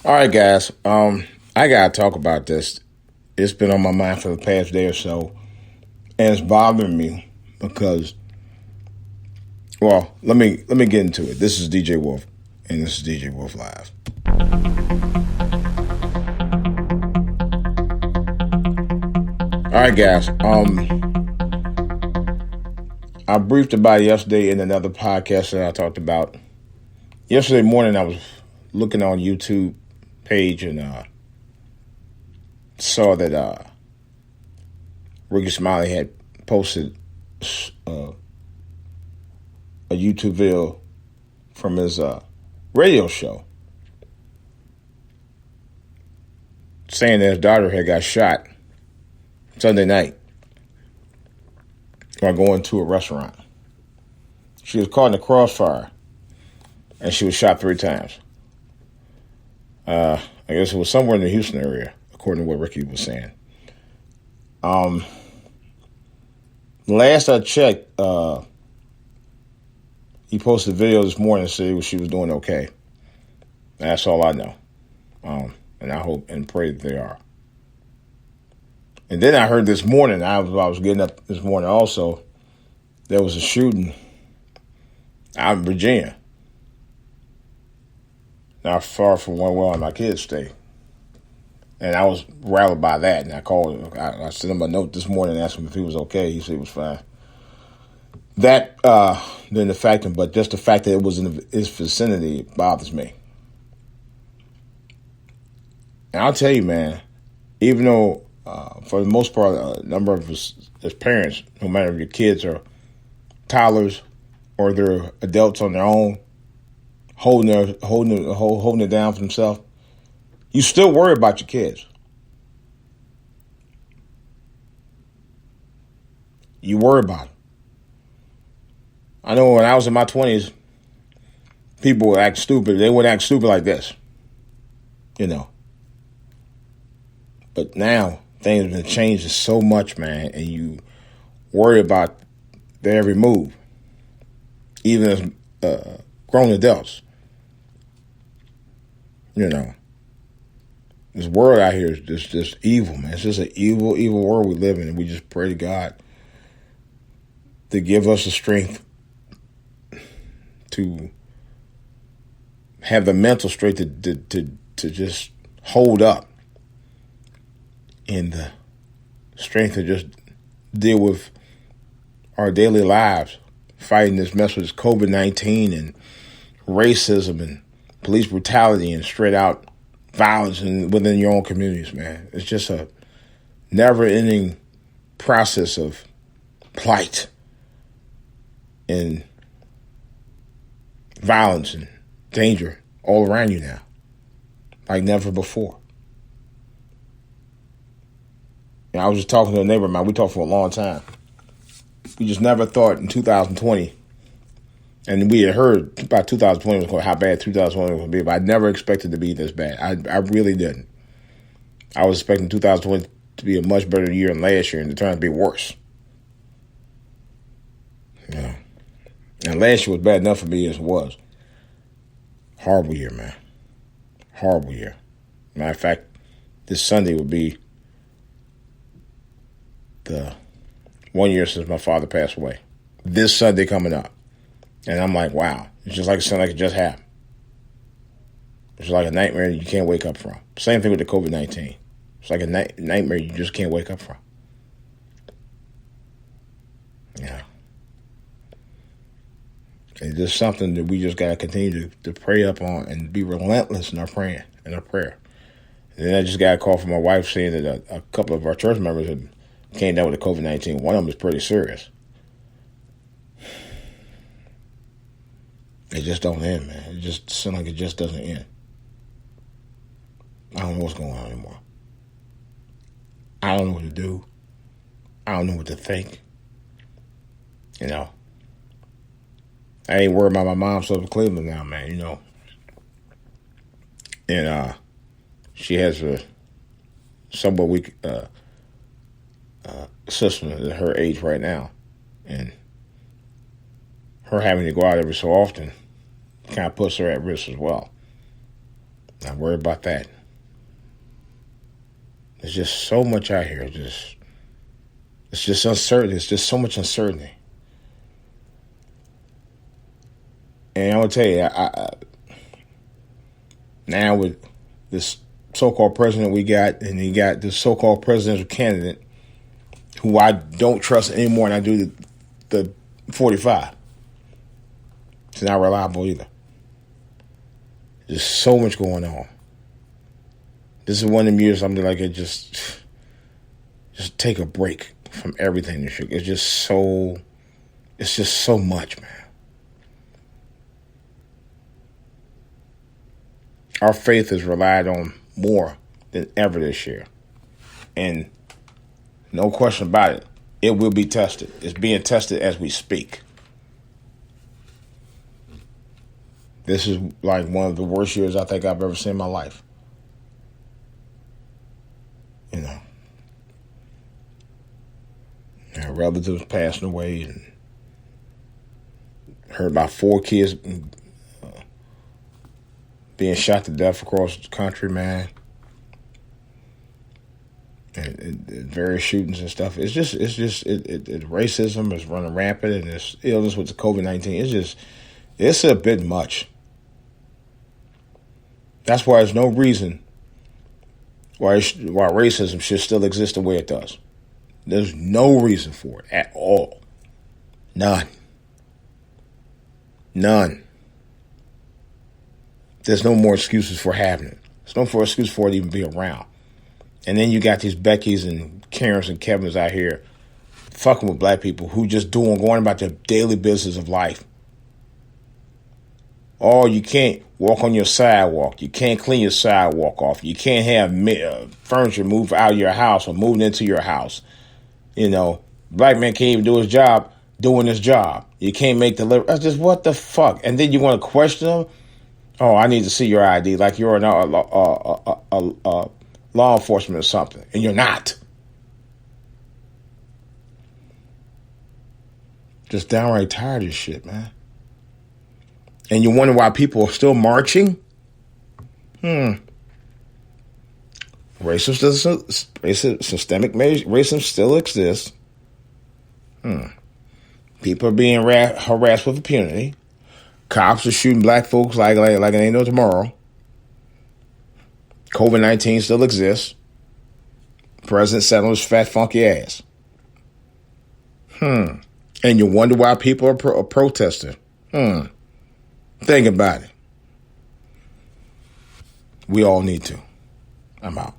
All right, guys. I gotta talk about this. It's been on my mind for the past day or so, and it's bothering me because, well, let me get into it. This is DJ Wolf, and this is DJ Wolf Live. All right, guys. I briefed about it yesterday in another podcast that I talked about. Yesterday morning, I was looking on YouTube page and saw that Ricky Smiley had posted a YouTube video from his radio show saying that his daughter had got shot Sunday night while going to a restaurant. She was caught in the crossfire and she was shot 3 times. I guess it was somewhere in the Houston area, according to what Ricky was saying. Last I checked, he posted a video this morning saying she was doing okay. And that's all I know. And I hope and pray that they are. And then I heard this morning, I was getting up this morning also, there was a shooting out in Virginia, not far from where my kids stay. And I was rattled by that, and I called him. I sent him a note this morning and asked him if he was okay. He said he was fine. That didn't affect him, but just the fact that it was in his vicinity bothers me. And I'll tell you, man, even though for the most part, a number of us as parents, no matter if your kids are toddlers or they're adults on their own, holding it down for themselves, you still worry about your kids. You worry about them. I know when I was in my 20s, people would act stupid. They wouldn't act stupid like this, you know. But now things have been changing so much, man, and you worry about their every move, even as grown adults. You know, this world out here is just evil, man. It's just an evil, evil world we live in, and we just pray to God to give us the strength to have the mental strength to just hold up, and the strength to just deal with our daily lives, fighting this mess with COVID-19 and racism and police brutality and straight out violence within your own communities, man. It's just a never-ending process of plight and violence and danger all around you now, like never before. And I was just talking to a neighbor of mine. We talked for a long time. We just never thought in 2020, and we had heard about 2020 was going, how bad 2020 was going to be, but I never expected it to be this bad. I really didn't. I was expecting 2020 to be a much better year than last year, and it turned out to be worse. Yeah. And last year was bad enough for me as it was. Horrible year, man. Horrible year. Matter of fact, this Sunday would be the 1 year since my father passed away. This Sunday coming up. And I'm like, wow. It's just like something like it just happened. It's like a nightmare you can't wake up from. Same thing with the COVID-19. It's like a nightmare you just can't wake up from. Yeah. It's just something that we just got to continue to pray up on and be relentless in our praying and our prayer. And then I just got a call from my wife saying that a couple of our church members had came down with the COVID-19. One of them is pretty serious. It just don't end, man. It just seems like it just doesn't end. I don't know what's going on anymore. I don't know what to do. I don't know what to think. You know. I ain't worried about my mom's up in Cleveland now, man, you know. And she has a somewhat weak sister at her age right now. And her having to go out every so often kind of puts her at risk as well. Not worried about that. There's just so much out here. It's just uncertainty. It's just so much uncertainty. And I'm gonna tell you, now with this so-called president we got, and you got this so-called presidential candidate who I don't trust any more than I do the 45. It's not reliable either. There's so much going on. This is one of them years I'm like, it just take a break from everything. It's just so much, man. Our faith is relied on more than ever this year. And no question about it, it will be tested. It's being tested as we speak. This is like one of the worst years I think I've ever seen in my life. You know, relatives passing away, and heard about 4 kids being shot to death across the country, man. And various shootings and stuff. It's just racism is running rampant, and this illness with the COVID-19. It's a bit much. That's why there's no reason why racism should still exist the way it does. There's no reason for it at all. None. There's no more excuses for having it. There's no more excuse for it to even be around. And then you got these Beckys and Karens and Kevins out here fucking with black people who just going about their daily business of life. Oh, you can't walk on your sidewalk. You can't clean your sidewalk off. You can't have furniture moved out of your house or moved into your house. You know, black man can't even do his job doing his job. You can't make delivery. That's just what the fuck. And then you want to question them? Oh, I need to see your ID like you're a law enforcement or something. And you're not. Just downright tired of this shit, man. And you wonder why people are still marching? Systemic racism still exists. People are being harassed with impunity. Cops are shooting black folks like it ain't no tomorrow. COVID-19 still exists. President sat on his fat, funky ass. And you wonder why people are protesting. Think about it. We all need to. I'm out.